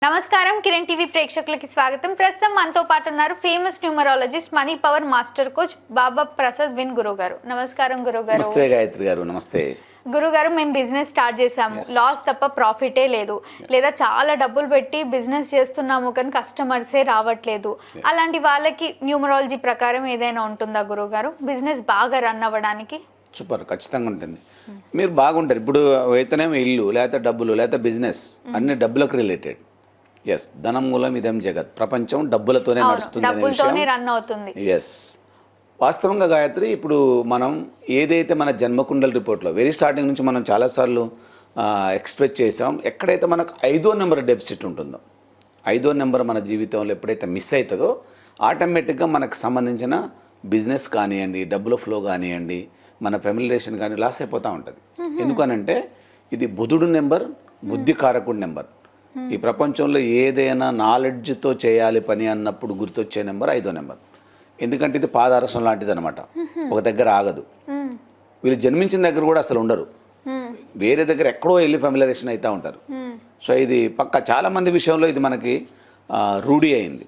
నమస్కారం కిరణ్ టీవీ ప్రేక్షకులకి స్వాగతం. ప్రస్తుతం మనతో పాటు ఉన్నారు famous numerologist money power master coach Baba Prasad విన్ గురువు గారు. నమస్కారం గురువు గారు. నమస్తే గాయత్రి గారు. నమస్తే గురుగారు. మేము బిజినెస్ స్టార్ట్ చేసాము, లాస్ తప్ప ప్రాఫిటే లేదు, లేదా చాలా డబ్బులు పెట్టి బిజినెస్ చేస్తున్నాము కానీ కస్టమర్సే రావట్లేదు. అలాంటి వాళ్ళకి న్యూమరాలజీ ప్రకారం ఏదైనా ఉంటుందా గురుగారు బిజినెస్ బాగా రన్ అవ్వడానికి? సూపర్, ఖచ్చితంగా ఉంటుంది. మీరు బాగుంటారు. ఇప్పుడు అయితేనేమో ఇల్లు, లేకపోతే డబ్బులు, లేకపోతే బిజినెస్, అన్ని డబ్బులకు రిలేటెడ్. ఎస్, ధనం మూలం ఇదేం జగత్. ప్రపంచం డబ్బులతోనే నడుస్తుంది అనే విషయం. ఎస్, వాస్తవంగా గాయత్రి, ఇప్పుడు మనం ఏదైతే మన జన్మకుండల రిపోర్ట్లో వెరీ స్టార్టింగ్ నుంచి మనం చాలాసార్లు ఎక్స్ప్రెస్ చేసాం, ఎక్కడైతే మనకు 5వ నెంబర్ డెఫిసిట్ ఉంటుందో, 5వ నెంబర్ మన జీవితంలో ఎప్పుడైతే మిస్ అవుతుందో ఆటోమేటిక్గా మనకు సంబంధించిన బిజినెస్ కానివ్వండి, డబ్బుల ఫ్లో కానివ్వండి, మన ఫ్యామిలీ రిలేషన్ కానీ లాస్ అయిపోతూ ఉంటుంది. ఎందుకనంటే ఇది బుధుడు నెంబర్, బుద్ధి కారకుడు నెంబర్. ఈ ప్రపంచంలో ఏదైనా నాలెడ్జ్తో చేయాలి పని అన్నప్పుడు గుర్తొచ్చే నెంబర్ 5వ నెంబర్. ఎందుకంటే ఇది పాదరసం లాంటిది అనమాట, ఒక దగ్గర ఆగదు. వీళ్ళు జన్మించిన దగ్గర కూడా అసలు ఉండరు, వేరే దగ్గర ఎక్కడో వెళ్ళి ఫ్యామిలైజేషన్ అవుతూ ఉంటారు. సో ఇది పక్క చాలామంది విషయంలో ఇది మనకి రూఢి అయింది.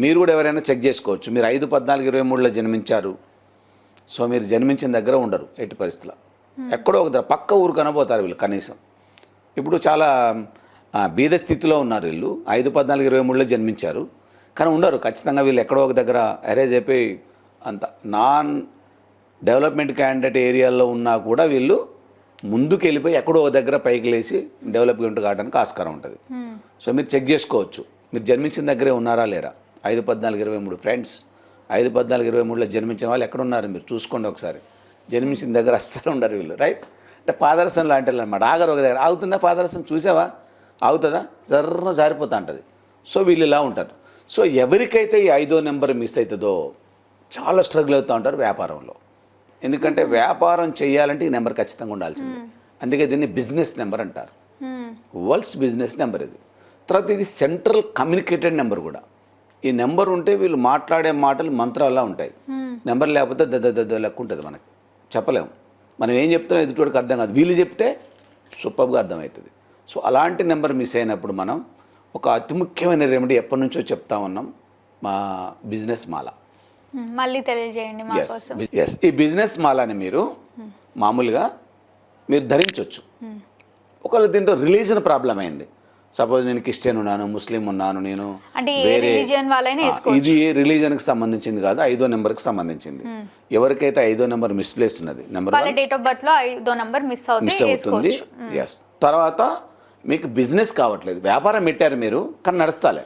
మీరు కూడా ఎవరైనా చెక్ చేసుకోవచ్చు. మీరు 5, 14, 23లో జన్మించారు, సో మీరు జన్మించిన దగ్గర ఉండరు ఎట్టి పరిస్థితుల్లో. ఎక్కడో ఒక దగ్గర పక్క ఊరు కనబోతారు వీళ్ళు కనీసం. ఇప్పుడు చాలా బీద స్థితిలో ఉన్నారు వీళ్ళు, 5, 14, 23లో జన్మించారు కానీ ఉండరు. ఖచ్చితంగా వీళ్ళు ఎక్కడో ఒక దగ్గర అరేంజ్ అయిపోయి అంత నాన్ డెవలప్మెంట్ క్యాండిడేట్ ఏరియాలో ఉన్నా కూడా వీళ్ళు ముందుకు వెళ్ళిపోయి ఎక్కడో ఒక దగ్గర పైకి లేచి డెవలప్మెంట్ కావడానికి ఆస్కారం ఉంటుంది. సో మీరు చెక్ చేసుకోవచ్చు మీరు జన్మించిన దగ్గరే ఉన్నారా లేరా. 5, 14, 23 ఫ్రెండ్స్, 5, 14, 23లో జన్మించిన వాళ్ళు ఎక్కడ ఉన్నారు మీరు చూసుకోండి ఒకసారి. జన్మించిన దగ్గర అస్సలు ఉండరు వీళ్ళు, రైట్. అంటే పాదరసం లాంటి అనమాట. ఆగరు ఒక దగ్గర. ఆగుతుందా పాదరసం? చూసావా? ఆగుతుందా? జర్ర జారిపోతూ ఉంటుంది. సో వీళ్ళు ఇలా ఉంటారు. సో ఎవరికైతే ఈ 5వ నెంబర్ మిస్ అవుతుందో చాలా స్ట్రగుల్ అవుతూ ఉంటారు వ్యాపారంలో. ఎందుకంటే వ్యాపారం చేయాలంటే ఈ నెంబర్ ఖచ్చితంగా ఉండాల్సిందే. అందుకే దీన్ని బిజినెస్ నెంబర్ అంటారు. వరల్డ్స్ బిజినెస్ నెంబర్ ఇది. తర్వాత ఇది సెంట్రల్ కమ్యూనికేటెడ్ నెంబర్ కూడా. ఈ నెంబర్ ఉంటే వీళ్ళు మాట్లాడే మాటలు మంత్రాల్లా ఉంటాయి. నెంబర్ లేకపోతే దద్ద లెక్క ఉంటుంది, మనకి చెప్పలేము. మనం ఏం చెప్తున్నాం ఎదుటివాడికి అర్థం కాదు, వీళ్ళు చెప్తే సూపర్గా అర్థమవుతుంది. సో అలాంటి నెంబర్ మిస్ అయినప్పుడు మనం ఒక అతి ముఖ్యమైన రెమెడీ ఎప్పటి నుంచో చెప్తా ఉన్నాం, మా బిజినెస్ మాల. మళ్ళీ తెలియజేయండి మా కోసం. ఎస్, ఈ బిజినెస్ మాలని మీరు మామూలుగా మీరు ధరించవచ్చు. ఒకవేళ దీంట్లో రిలీజన్ ప్రాబ్లం అయింది, సపోజ్ నేను క్రిస్టియన్ ఉన్నాను, ముస్లిం ఉన్నాను, నేను వేరే, ఇది రిలీజన్కి సంబంధించింది కాదు, 5వ నెంబర్కి సంబంధించింది. ఎవరికైతే 5వ నెంబర్ మిస్ప్లేస్ ఉన్నది, నెంబర్ డేట్ ఆఫ్ బర్త్ లో 5వ నెంబర్ మిస్ అవుతుంది. ఎస్. తర్వాత మీకు బిజినెస్ కావట్లేదు, వ్యాపారం పెట్టారు మీరు కానీ నడుస్తాలే,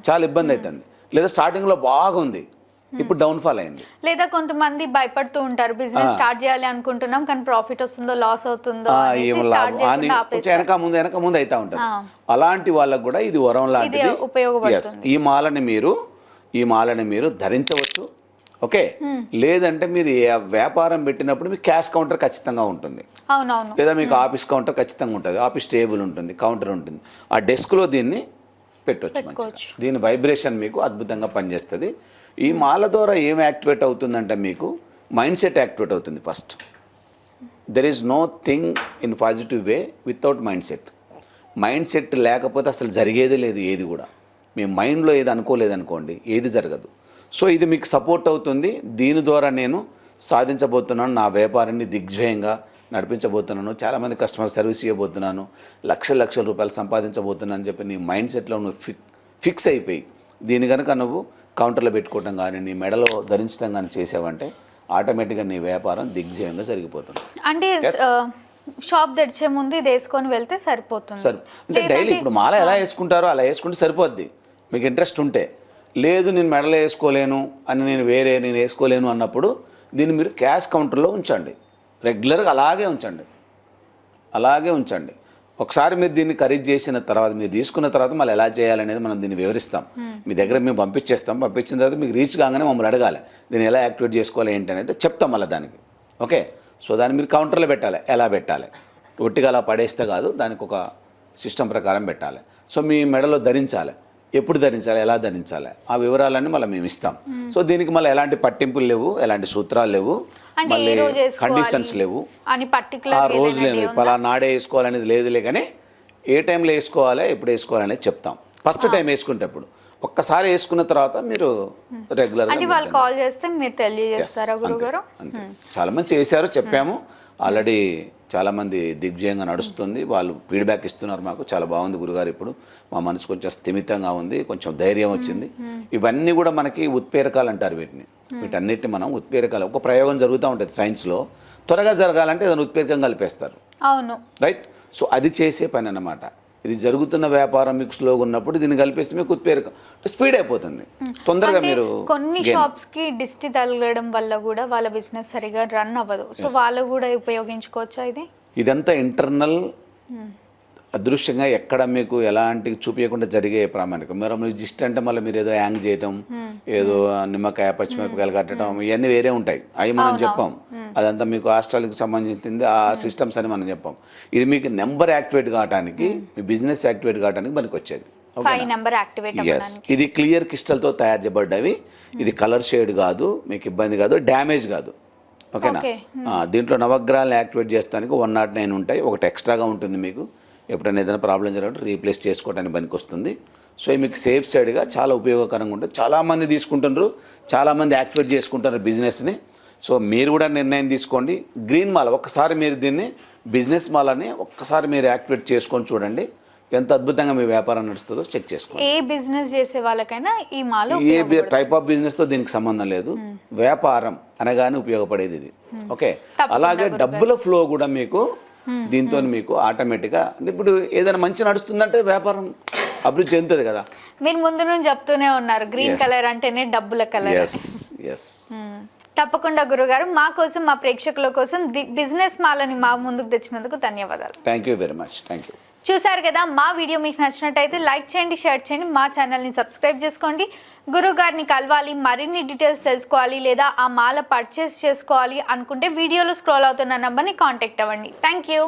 చాలా ఇబ్బంది అవుతుంది. లేదా స్టార్టింగ్లో బాగుంది, ఇప్పుడు డౌన్ఫాల్ అయింది. లేదా కొంతమంది భయపడుతూ ఉంటారు, బిజినెస్ స్టార్ట్ చేయాలి అనుకుంటున్నాం కానీ ప్రాఫిట్ వస్తుందో లాస్ అవుతుందో, వెనక ముందు అవుతా ఉంటారు. అలాంటి వాళ్ళకు కూడా ఇది వరం లాంటిది, ఉపయోగపడుతుంది. ఈ మాలని మీరు ధరించవచ్చు. ఓకే. లేదంటే మీరు వ్యాపారం పెట్టినప్పుడు మీకు క్యాష్ కౌంటర్ ఖచ్చితంగా ఉంటుంది, లేదా మీకు ఆఫీస్ కౌంటర్ ఖచ్చితంగా ఉంటుంది, ఆఫీస్ టేబుల్ ఉంటుంది, కౌంటర్ ఉంటుంది. ఆ డెస్క్లో దీన్ని పెట్టవచ్చు మంచిగా. దీని వైబ్రేషన్ మీకు అద్భుతంగా పనిచేస్తుంది. ఈ మాల ద్వారా ఏం యాక్టివేట్ అవుతుందంటే మీకు మైండ్ సెట్ యాక్టివేట్ అవుతుంది. First, there is no thing in positive way without mindset. Mindset లేకపోతే అసలు జరిగేదే లేదు ఏది కూడా. మీ మైండ్లో ఏది అనుకోలేదనుకోండి, ఏది జరగదు. సో ఇది మీకు సపోర్ట్ అవుతుంది. దీని ద్వారా నేను సాధించబోతున్నాను, నా వ్యాపారాన్ని దిగ్విజయంగా నడిపించబోతున్నాను, చాలామంది కస్టమర్ సర్వీస్ ఇవ్వబోతున్నాను, లక్షల రూపాయలు సంపాదించబోతున్నాను అని చెప్పి నీ మైండ్ సెట్లో నువ్వు ఫిక్స్ అయిపోయి దీని కనుక నువ్వు కౌంటర్లో పెట్టుకోవటం కానీ, నీ మెడలో ధరించడం కానీ చేసావంటే ఆటోమేటిక్గా నీ వ్యాపారం దిగ్విజయంగా జరిగిపోతుంది. అంటే షాప్ తెరిచే ముందు ఇది వేసుకొని వెళ్తే సరిపోతుంది. అంటే డైలీ ఇప్పుడు మాల ఎలా వేసుకుంటారో అలా వేసుకుంటే సరిపోద్ది, మీకు ఇంట్రెస్ట్ ఉంటే. లేదు నేను మెడలో వేసుకోలేను అని, నేను వేసుకోలేను అన్నప్పుడు దీన్ని మీరు క్యాష్ కౌంటర్లో ఉంచండి, రెగ్యులర్గా అలాగే ఉంచండి. ఒకసారి మీరు దీన్ని ఖరీదు చేసిన తర్వాత, మీరు తీసుకున్న తర్వాత మళ్ళీ ఎలా చేయాలనేది మనం దీన్ని వివరిస్తాం. మీ దగ్గర మేము పంపించిన తర్వాత మీకు రీచ్ కాగానే మమ్మల్ని అడగాలి, దీన్ని ఎలా యాక్టివేట్ చేసుకోవాలి ఏంటి అనేది చెప్తాం మళ్ళీ దానికి. ఓకే. సో దాన్ని మీరు కౌంటర్లో పెట్టాలి. ఎలా పెట్టాలి, ఒట్టిగా అలా పడేస్తే కాదు, దానికి ఒక సిస్టమ్ ప్రకారం పెట్టాలి. సో మీ మెడలో ధరించాలి, ఎప్పుడు ధరించాలి, ఎలా ధరించాలి, ఆ వివరాలన్నీ మళ్ళీ మేము ఇస్తాం. సో దీనికి మళ్ళీ ఎలాంటి పట్టింపులు లేవు, ఎలాంటి సూత్రాలు లేవు, మళ్ళీ కండిషన్స్ లేవు, ఆ రోజు లేవు, పలా నాడే వేసుకోవాలనేది లేదులే. కానీ ఏ టైంలో వేసుకోవాలి, ఎప్పుడు వేసుకోవాలనేది చెప్తాం. ఫస్ట్ టైం వేసుకునేటప్పుడు. ఒక్కసారి వేసుకున్న తర్వాత మీరు రెగ్యులర్గా అంటే వాళ్ళు కాల్ చేస్తే మీరు తెలియజేస్తారా గురుగారు? అంతే. చాలా మంది చేశారు, చెప్పాము ఆల్రెడీ, చాలా మంది దిగ్విజయంగా నడుస్తుంది. వాళ్ళు ఫీడ్బ్యాక్ ఇస్తున్నారు మాకు, చాలా బాగుంది గురుగారు, ఇప్పుడు మా మనసు కొంచెం స్థిమితంగా ఉంది, కొంచెం ధైర్యం వచ్చింది. ఇవన్నీ కూడా మనకి ఉత్ప్రేరకాలు అంటారు వీటిని. వీటన్నిటిని మనం ఉత్ప్రేరకాలు, ఒక ప్రయోగం జరుగుతూ ఉంటుంది సైన్స్లో, త్వరగా జరగాలంటే ఏదైనా ఉత్ప్రేరకం కలిపేస్తారు. అవును, రైట్. సో అది చేసే పని అన్నమాట. ఇది జరుగుతున్న వ్యాపారం మీకు స్లోగా ఉన్నప్పుడు దీన్ని కలిపేస్తే మీకు ఉత్ప్రేరకం స్పీడ్ అయిపోతుంది, తొందరగా మీరు. కొన్ని షాప్స్ కి దిష్టి తగలడం వల్ల కూడా వాళ్ళ బిజినెస్ సరిగా రన్ అవ్వదు. సో వాళ్ళు కూడా ఉపయోగించుకోవచ్చా ఇది? ఇదంతా ఇంటర్నల్ అదృశ్యంగా ఎక్కడ మీకు ఎలాంటి చూపించకుండా జరిగే ప్రామాణికం. మీరు జిస్ట్ అంటే మళ్ళీ మీరు ఏదో యాంగ్ చేయటం, ఏదో నిమ్మకాయ పచ్చిమిరపకాయలు కట్టడం, ఇవన్నీ వేరే ఉంటాయి, అవి మనం చెప్పాం. అదంతా మీకు హాస్టల్కి సంబంధించింది, ఆ సిస్టమ్స్ అని మనం చెప్పాం. ఇది మీకు నెంబర్ యాక్టివేట్ కావడానికి, మీ బిజినెస్ యాక్టివేట్ కావడానికి మనకి వచ్చేది. ఎస్, ఇది క్లియర్ క్రిస్టల్తో తయారు చేయబడ్డవి. ఇది కలర్ షేడ్ కాదు, మీకు ఇబ్బంది కాదు, డ్యామేజ్ కాదు. ఓకేనా? దీంట్లో నవగ్రహాలను యాక్టివేట్ చేస్తానికి 109 ఉంటాయి, ఒకటి ఎక్స్ట్రాగా ఉంటుంది. మీకు ఎప్పుడైనా ఏదైనా ప్రాబ్లం జరిగినప్పుడు రీప్లేస్ చేసుకోవడానికి పనికి వస్తుంది. సో మీకు సేఫ్ సైడ్గా చాలా ఉపయోగకరంగా ఉంటుంది. చాలామంది తీసుకుంటున్నారు, చాలామంది యాక్టివేట్ చేసుకుంటున్నారు బిజినెస్ని. సో మీరు కూడా నిర్ణయం తీసుకోండి. గ్రీన్ మాల ఒక్కసారి మీరు దీన్ని బిజినెస్ మాలని ఒక్కసారి మీరు యాక్టివేట్ చేసుకొని చూడండి, ఎంత అద్భుతంగా మీ వ్యాపారం నడుస్తుందో చెక్ చేసుకోండి. ఏ బిజినెస్ చేసే వాళ్ళకైనా ఈ మాల, ఏ టైప్ ఆఫ్ బిజినెస్తో దీనికి సంబంధం లేదు, వ్యాపారం అనగానే ఉపయోగపడేది ఇది. ఓకే. అలాగే డబ్బుల ఫ్లో కూడా మీకు దీంతో మీకు ఆటోమేటిక్గా, ఇప్పుడు ఏదైనా మంచి నడుస్తుందంటే వ్యాపారం అభివృద్ధి చెందుతుంది కదా. మీరు ముందు నుంచి చెప్తూనే ఉన్నారు గ్రీన్ కలర్ అంటేనే డబ్బుల కలర్. తప్పకుండా గురుగారు, మా కోసం, మా ప్రేక్షకుల కోసం బిజినెస్ మాలని మా ముందుకు తెచ్చినందుకు ధన్యవాదాలు. Thank you very much. Thank you. చూసారు కదా, మా వీడియో మీకు నచ్చినట్టయితే లైక్ చేయండి, షేర్ చేయండి, మా ఛానల్ని సబ్స్క్రైబ్ చేసుకోండి. గురువు గారిని కలవాలి, మరిన్ని డీటెయిల్స్ తెలుసుకోవాలి, లేదా ఆ మాల పర్చేస్ చేసుకోవాలి అనుకుంటే వీడియోలో స్క్రోల్ అవుతున్న నెంబర్ని కాంటాక్ట్ అవ్వండి. Thank you.